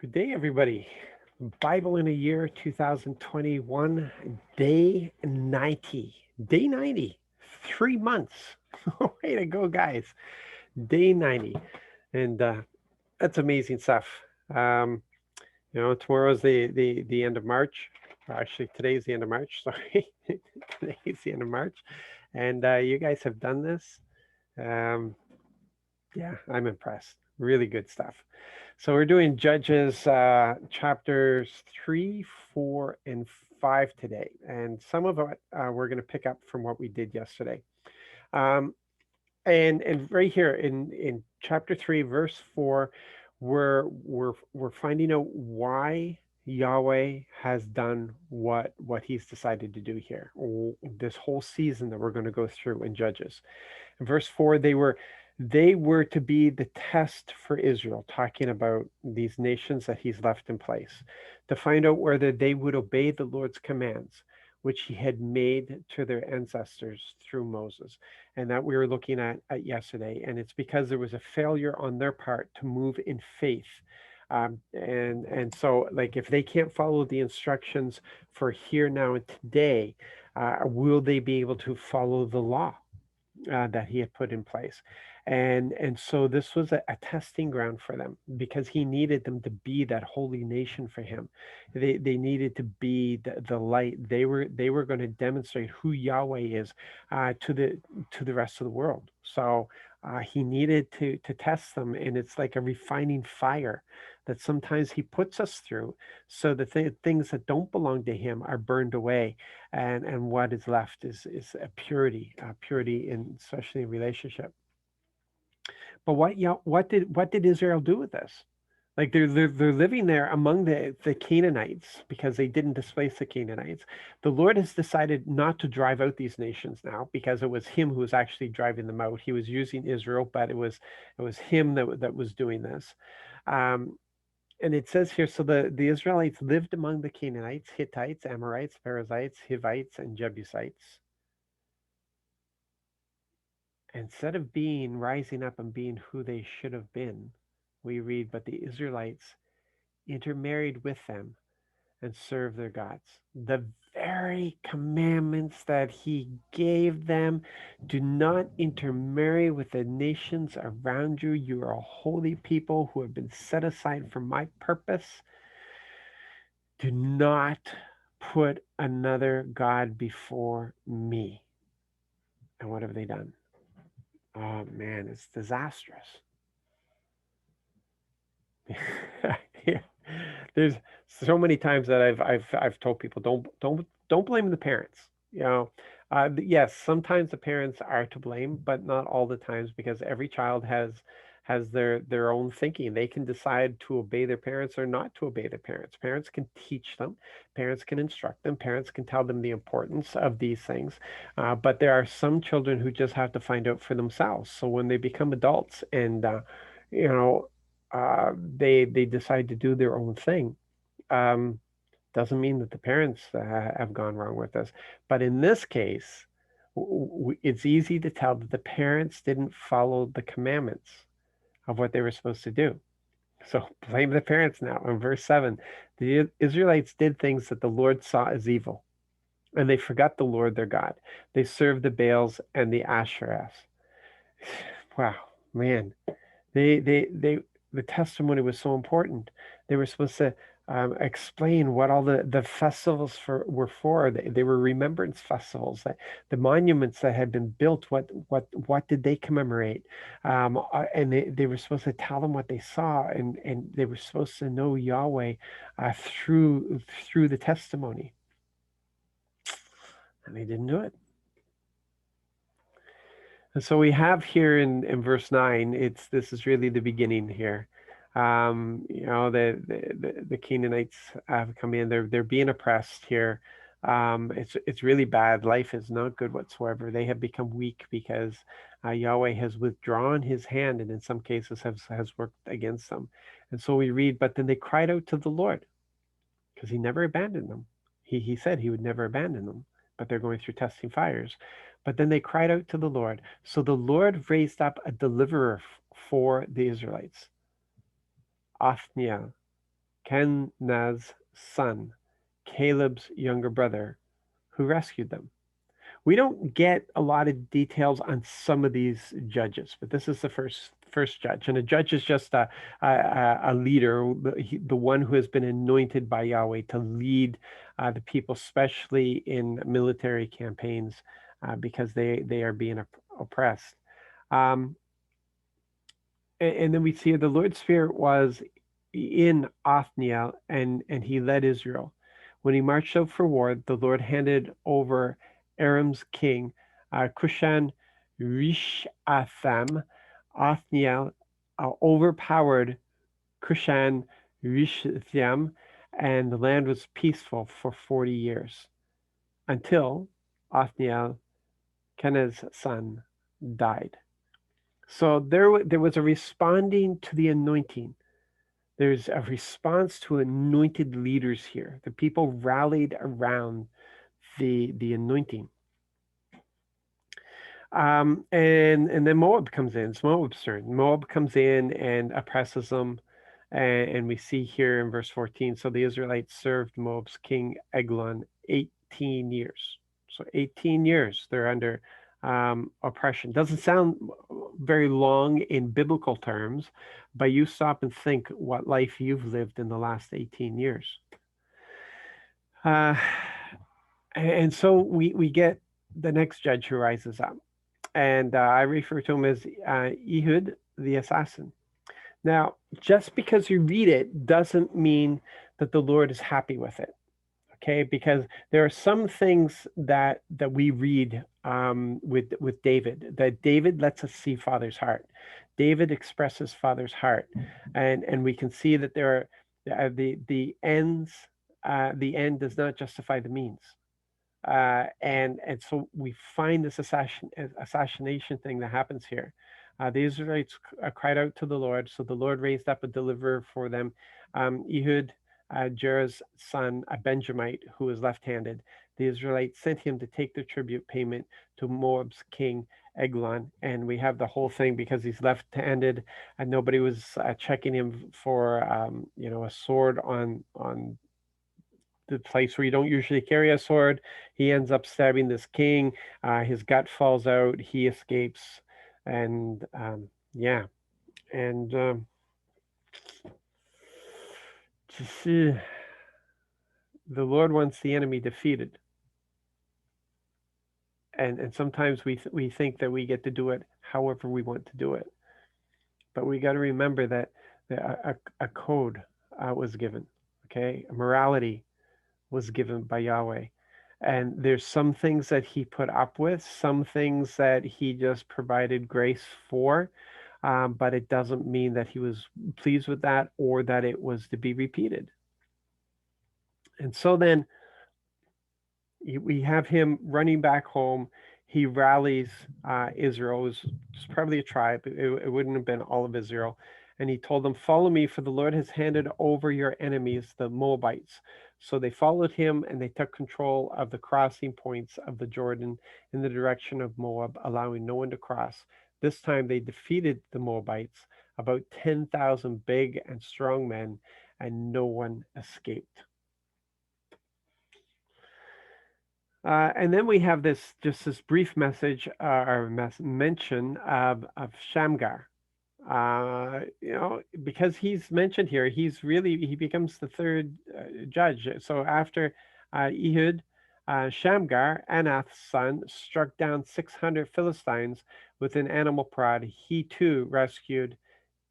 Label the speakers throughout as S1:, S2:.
S1: Good day, everybody. Bible in a year 2021, day 90. Day 90, 3 months. Way to go, guys. Day 90. And that's amazing stuff. Um, tomorrow's the end of March. Actually, today's the end of March. Sorry. Today's the end of March. And you guys have done this. Um, yeah, I'm impressed. Really good stuff. So we're doing Judges chapters 3, 4, and 5 today. And some of it we're going to pick up from what we did yesterday. Um, and right here in chapter 3, verse 4, we're finding out why Yahweh has done what he's decided to do here, this whole season that we're going to go through in Judges. In verse 4, they were to be the test for Israel, talking about these nations that he's left in place, to find out whether they would obey the Lord's commands, which he had made to their ancestors through Moses. And that we were looking at yesterday. And it's because there was a failure on their part to move in faith. And so, like, if they can't follow the instructions for here, now, and today, will they be able to follow the law that he had put in place? And so this was a testing ground for them, because he needed them to be that holy nation for him. They needed to be the light. They were going to demonstrate who Yahweh is to the rest of the world. So he needed to test them, and it's like a refining fire that sometimes he puts us through, so that things that don't belong to him are burned away, and what is left is a purity in, especially in relationship. But what did Israel do with this? Like, they're living there among the Canaanites, because they didn't displace the Canaanites. The Lord has decided not to drive out these nations now, because it was him who was actually driving them out. He was using Israel, but it was him that was doing this. Um, and it says here, so the Israelites lived among the Canaanites, Hittites, Amorites, Perizzites, Hivites, and Jebusites. Instead of rising up and being who they should have been, we read, but the Israelites intermarried with them and served their gods. The very commandments that he gave them: do not intermarry with the nations around you. You are a holy people who have been set aside for my purpose. Do not put another God before me. And what have they done? Oh man, it's disastrous. Yeah. There's so many times that I've told people, don't blame the parents. Yes, sometimes the parents are to blame, but not all the times, because every child has their own thinking. They can decide to obey their parents or not to obey their parents. Parents can teach them, parents can instruct them, parents can tell them the importance of these things. But there are some children who just have to find out for themselves. So when they become adults, and you know they decide to do their own thing. Um, doesn't mean that the parents have gone wrong with this, but in this case, it's easy to tell that the parents didn't follow the commandments of what they were supposed to do. So blame the parents now. In verse 7, the Israelites did things that the Lord saw as evil, and they forgot the Lord their God. They served the Baals and the Asherahs. Wow, man. They the testimony was so important. They were supposed to explain what all the festivals were for. They were remembrance festivals. The monuments that had been built, what did they commemorate? And they were supposed to tell them what they saw, and they were supposed to know Yahweh through the testimony. And they didn't do it. And so we have here in verse 9, this is really the beginning here. The Canaanites have come in. They're being oppressed here. It's really bad. Life is not good whatsoever. They have become weak because Yahweh has withdrawn his hand, and in some cases has worked against them. And so we read, but then they cried out to the Lord, because he never abandoned them. He said he would never abandon them, but they're going through testing fires. But then they cried out to the Lord. So the Lord raised up a deliverer for the Israelites, Othniel, Kenaz's son, Caleb's younger brother, who rescued them. We don't get a lot of details on some of these judges, but this is the first judge, and a judge is just a leader, the one who has been anointed by Yahweh to lead the people, especially in military campaigns, because they are being oppressed. Um, and then we see the Lord's Spirit was in Othniel, and he led Israel. When he marched out for war, the Lord handed over Aram's king, Cushan Rishatham. Othniel overpowered Cushan Rishatham, and the land was peaceful for 40 years until Othniel, Kenaz's son, died. So there was a responding to the anointing. There's a response to anointed leaders here. The people rallied around the anointing. And then Moab comes in. It's Moab's turn. Moab comes in and oppresses them. And we see here in verse 14, so the Israelites served Moab's king Eglon 18 years. So 18 years they're under oppression. Doesn't sound very long in biblical terms, but you stop and think what life you've lived in the last 18 years. And so we get the next judge who rises up. And I refer to him as Ehud the assassin. Now, just because you read it doesn't mean that the Lord is happy with it, okay? Because there are some things that we read with David, that David lets us see Father's heart. David expresses Father's heart, and we can see that there are the ends. The end does not justify the means. And so we find this assassination thing that happens here. The Israelites cried out to the Lord, so the Lord raised up a deliverer for them, Ehud, Jerah's son, a Benjamite who was left-handed. The Israelites sent him to take the tribute payment to Moab's king Eglon, and we have the whole thing because he's left-handed, and nobody was checking him for a sword on the place where you don't usually carry a sword. He ends up stabbing this king. His gut falls out. He escapes, and yeah, and the Lord wants the enemy defeated, and sometimes we think that we get to do it however we want to do it, but we got to remember that a code was given, okay, a morality was given by Yahweh. And there's some things that he put up with, some things that he just provided grace for, but it doesn't mean that he was pleased with that or that it was to be repeated. And so then we have him running back home. He rallies Israel. It was probably a tribe. It wouldn't have been all of Israel. And he told them, "Follow me, for the Lord has handed over your enemies, the Moabites." So they followed him, and they took control of the crossing points of the Jordan in the direction of Moab, allowing no one to cross. This time they defeated the Moabites, about 10,000 big and strong men, and no one escaped. And then we have this brief message or mention of Shamgar. Because he's mentioned here, he becomes the third judge. So after Ehud, Shamgar, Anath's son, struck down 600 Philistines with an animal prod. He too rescued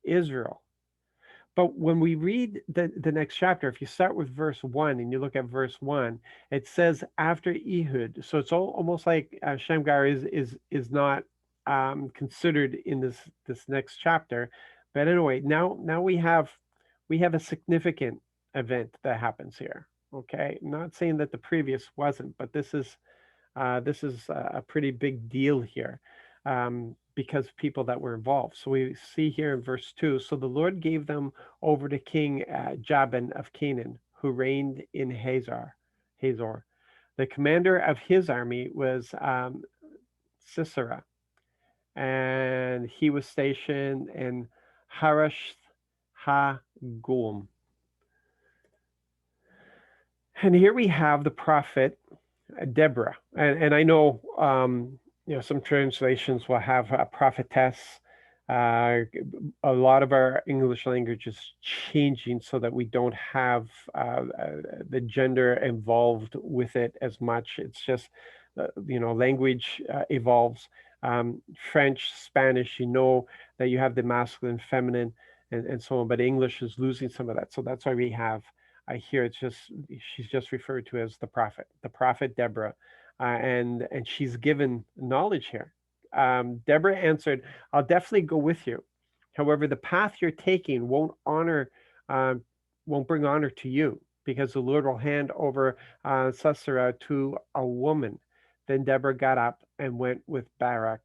S1: Israel. But when we read the next chapter, if you start with verse 1 and you look at verse 1, it says after Ehud. So it's almost like Shamgar is not considered in this next chapter. But anyway, now we have a significant event that happens here. Okay, I'm not saying that the previous wasn't, but this is a pretty big deal here, because people that were involved. So we see here in verse 2, so the Lord gave them over to King Jabin of Canaan, who reigned in Hazor. The commander of his army was Sisera, and he was stationed in Harash HaGoim. And here we have the prophet Deborah. And I know, some translations will have a prophetess. Uh, a lot of our English language is changing so that we don't have the gender involved with it as much. It's just, language evolves. French, Spanish, that you have the masculine, feminine, and so on. But English is losing some of that. So that's why we have here it's just she's just referred to as the prophet Deborah, and she's given knowledge here. Deborah answered, "I'll definitely go with you. However, the path you're taking um, won't bring honor to you, because the Lord will hand over Sisera to a woman." Then Deborah got up and went with Barak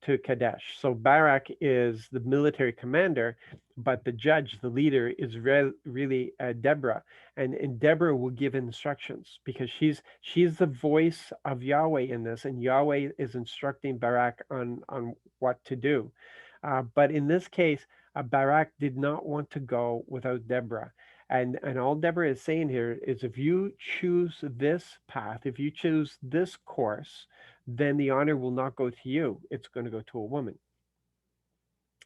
S1: to Kadesh. So Barak is the military commander, but the judge, the leader, is really Deborah, and Deborah will give instructions because she's the voice of Yahweh in this, and Yahweh is instructing Barak on what to do. But in this case, Barak did not want to go without Deborah. And all Deborah is saying here is, if you choose this path, if you choose this course, then the honor will not go to you. It's going to go to a woman.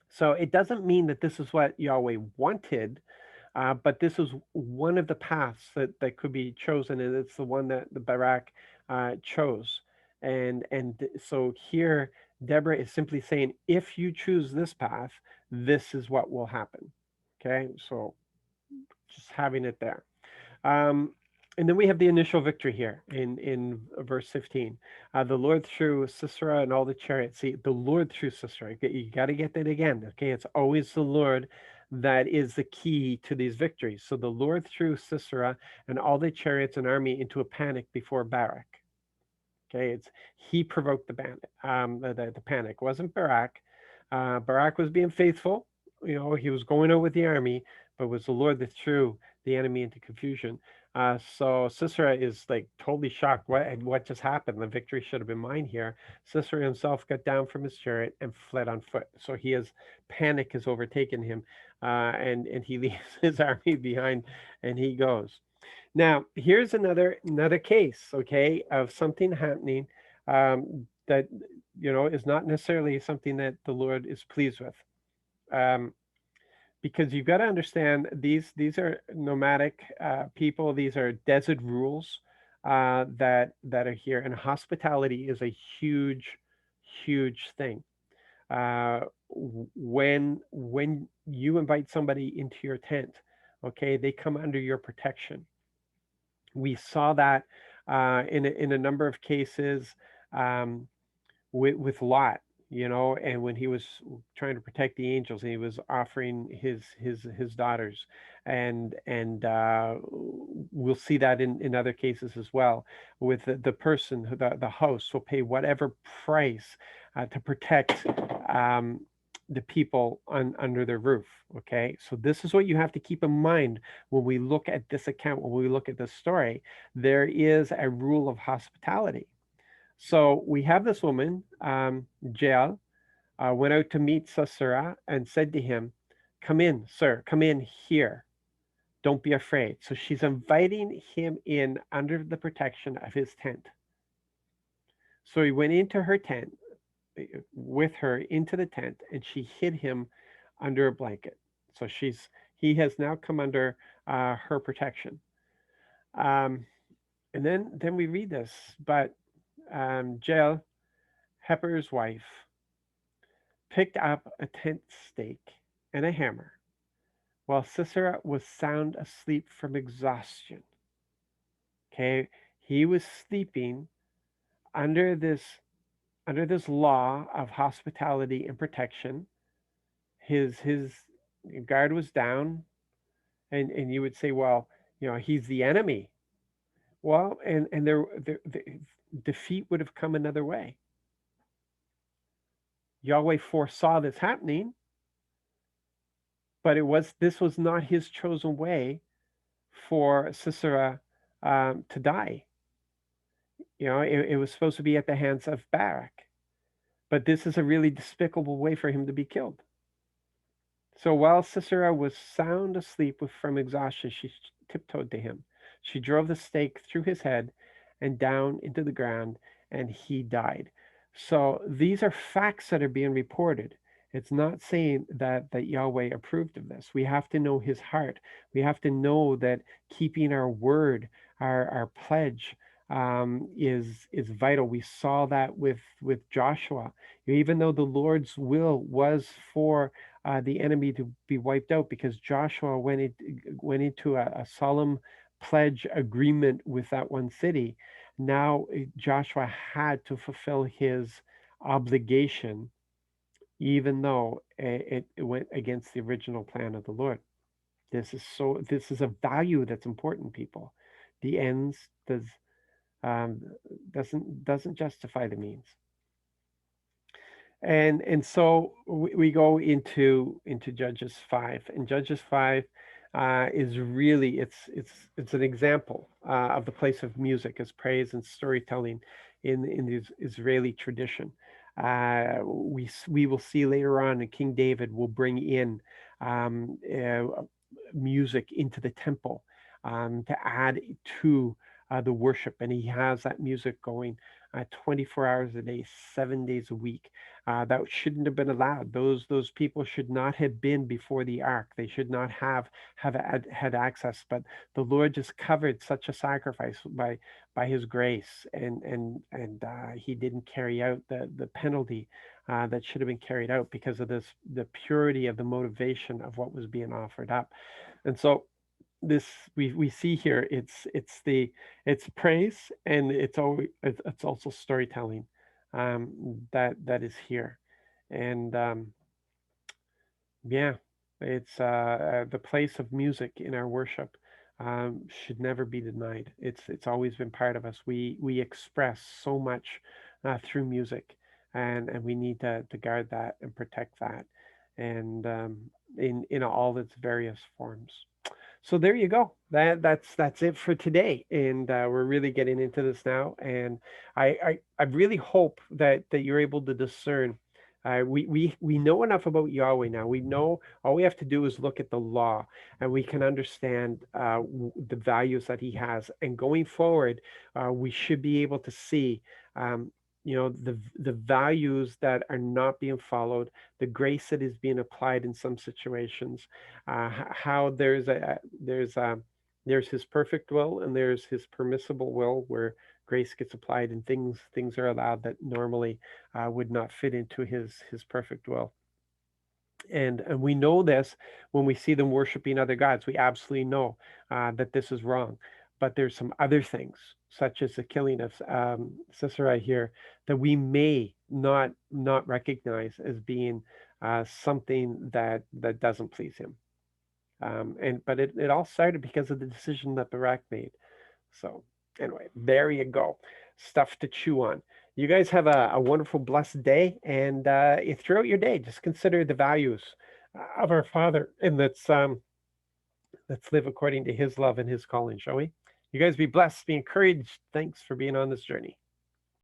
S1: So it doesn't mean that this is what Yahweh wanted, but this is one of the paths that could be chosen, and it's the one that the Barak chose. And so here, Deborah is simply saying, if you choose this path, this is what will happen. Okay, so just having it there. Um, and then we have the initial victory here in verse 15. The Lord threw Sisera and all the chariots. See, the Lord threw Sisera. You got to get that again. Okay, it's always the Lord that is the key to these victories. So the Lord threw Sisera and all the chariots and army into a panic before Barak. Okay, it's he provoked the bandit. The panic it wasn't Barak. Barak was being faithful. He was going out with the army, but it was the Lord that threw the enemy into confusion. So Sisera is like totally shocked. What just happened? The victory should have been mine here. Sisera himself got down from his chariot and fled on foot. So panic has overtaken him, and he leaves his army behind, and he goes. Now, here's another case, okay, of something happening that is not necessarily something that the Lord is pleased with, um, because you've got to understand these are nomadic people. These are desert rules that are here, and hospitality is a huge thing. When you invite somebody into your tent, okay, they come under your protection. We saw that in a number of cases um, with Lot, and when he was trying to protect the angels, and he was offering his daughters, and we'll see that in other cases as well. With the person, the host will pay whatever price to protect. The people under their roof. Okay, so this is what you have to keep in mind when we look at this account, when we look at this story. There is a rule of hospitality. So we have this woman, Jael, went out to meet Sisera and said to him, "Come in, sir, come in here. Don't be afraid." So she's inviting him in under the protection of his tent. So he went into her tent with her into the tent, and she hid him under a blanket. So he has now come under her protection. Um, and then we read this, but Jael, Heber's wife, picked up a tent stake and a hammer while Sisera was sound asleep from exhaustion. Okay, he was sleeping under this law of hospitality and protection. His guard was down, and you would say, well, he's the enemy. Well, and the defeat would have come another way. Yahweh foresaw this happening, but this was not his chosen way for Sisera to die. It was supposed to be at the hands of Barak, but this is a really despicable way for him to be killed. So while Sisera was sound asleep from exhaustion, she tiptoed to him. She drove the stake through his head and down into the ground, and he died. So these are facts that are being reported. It's not saying that Yahweh approved of this. We have to know his heart. We have to know that keeping our word, our pledge, is vital. We saw that with Joshua. Even though the Lord's will was for the enemy to be wiped out, because Joshua went into a solemn pledge agreement with that one city. Now Joshua had to fulfill his obligation, even though it went against the original plan of the Lord. This is a value that's important, people. The ends um, doesn't justify the means. And so we go into Judges 5, and Judges 5 is really it's an example of the place of music as praise and storytelling in the Israeli tradition. We will see later on, and King David will bring in music into the temple to add to the worship, and he has that music going 24 hours a day, 7 days a week. That shouldn't have been allowed. Those people should not have been before the ark. They should not have had access. But the Lord just covered such a sacrifice by His grace, and He didn't carry out the penalty that should have been carried out because of the purity of the motivation of what was being offered up. And so this we see here, it's praise, and it's also storytelling that is here. And yeah, it's the place of music in our worship should never be denied. It's always been part of us. We express so much through music, and we need to guard that and protect that, and in all its various forms. So there you go. That's it for today, and we're really getting into this now. And I really hope that you're able to discern. We know enough about Yahweh now. We know all we have to do is look at the law, and we can understand the values that He has. And going forward, we should be able to see. The values that are not being followed, the grace that is being applied in some situations, how there's His perfect will and there's His permissible will, where grace gets applied and things are allowed that normally would not fit into His perfect will. And we know this when we see them worshiping other gods. We absolutely know that this is wrong. But there's some other things, such as the killing of Sisera here, that we may not recognize as being something that doesn't please Him. But it all started because of the decision that Barak made. So anyway, there you go. Stuff to chew on. You guys have a wonderful, blessed day, and throughout your day, just consider the values of our Father, and let's live according to His love and His calling, shall we? You guys be blessed, be encouraged. Thanks for being on this journey.